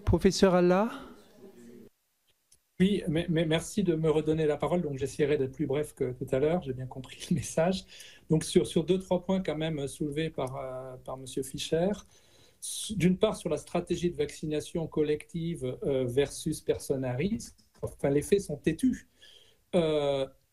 Professeur Allah? Oui, mais merci de me redonner la parole. Donc, j'essaierai d'être plus bref que tout à l'heure. J'ai bien compris le message. Donc, sur deux, trois points quand même soulevés par M. Fischer. D'une part, sur la stratégie de vaccination collective versus personnes à risque, enfin, les faits sont têtus.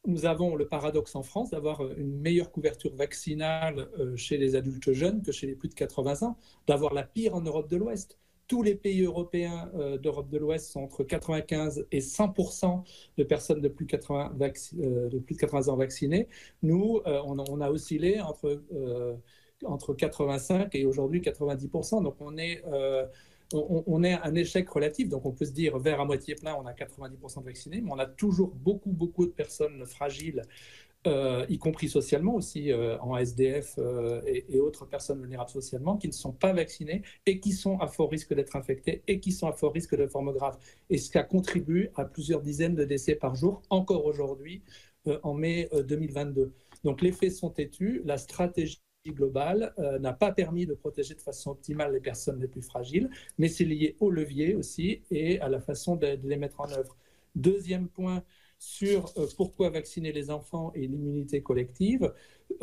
Nous avons le paradoxe en France d'avoir une meilleure couverture vaccinale chez les adultes jeunes que chez les plus de 80 ans, d'avoir la pire en Europe de l'Ouest. Tous les pays européens d'Europe de l'Ouest sont entre 95 et 100% de personnes de plus de 80 ans vaccinées. Nous, on a oscillé entre 85 et aujourd'hui 90%. Donc on est un échec relatif. Donc on peut se dire verre à moitié plein, on a 90% de vaccinés, mais on a toujours beaucoup de personnes fragiles, y compris socialement aussi, en SDF et autres personnes vulnérables socialement, qui ne sont pas vaccinées et qui sont à fort risque d'être infectées et qui sont à fort risque de formes graves. Et ce qui contribue à plusieurs dizaines de décès par jour, encore aujourd'hui, en mai 2022. Donc les faits sont têtus, la stratégie globale n'a pas permis de protéger de façon optimale les personnes les plus fragiles, mais c'est lié au levier aussi et à la façon de les mettre en œuvre. Deuxième point, sur pourquoi vacciner les enfants et l'immunité collective,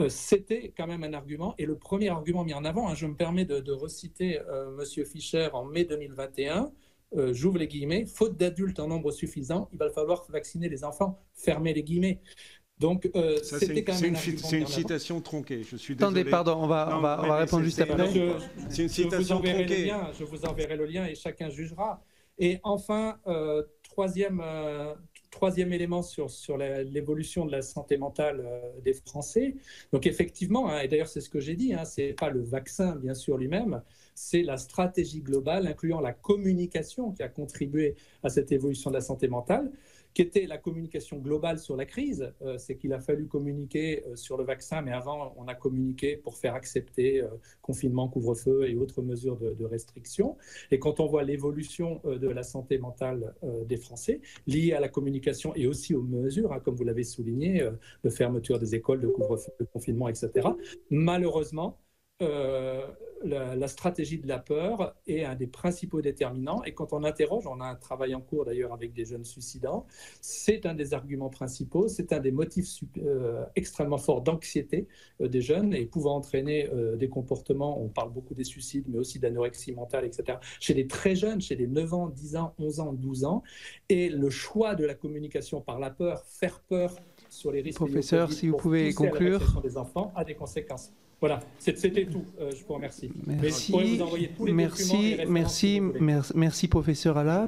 c'était quand même un argument. Et le premier argument mis en avant, je me permets de reciter M. Fischer en mai 2021, j'ouvre les guillemets, faute d'adultes en nombre suffisant, il va falloir vacciner les enfants, fermez les guillemets. Donc, c'était quand même c'est une citation tronquée, je suis désolé. Attendez, pardon, on va répondre juste après. C'est une citation tronquée. Je vous enverrai le lien et chacun jugera. Et enfin, troisième élément sur l'évolution de la santé mentale des Français. Donc effectivement, et d'ailleurs c'est ce que j'ai dit, ce n'est pas le vaccin bien sûr lui-même, c'est la stratégie globale incluant la communication qui a contribué à cette évolution de la santé mentale, qui était la communication globale sur la crise. C'est qu'il a fallu communiquer sur le vaccin, mais avant, on a communiqué pour faire accepter confinement, couvre-feu et autres mesures de restriction. Et quand on voit l'évolution de la santé mentale des Français, liée à la communication et aussi aux mesures, comme vous l'avez souligné, de fermeture des écoles, de couvre-feu, de confinement, etc., malheureusement, la stratégie de la peur est un des principaux déterminants. Et quand on interroge, on a un travail en cours d'ailleurs avec des jeunes suicidants, c'est un des arguments principaux, c'est un des motifs extrêmement forts d'anxiété des jeunes et pouvant entraîner des comportements, on parle beaucoup des suicides, mais aussi d'anorexie mentale, etc., chez les très jeunes, chez les 9 ans, 10 ans, 11 ans, 12 ans. Et le choix de la communication par la peur, faire peur sur les risques Professeur, si vous pouvez conclure. À la des enfants a des conséquences. Voilà, c'était tout. Je vous remercie. Merci, mais je pourrais vous envoyer tous les documents et les références si vous voulez. Merci, professeur Allah.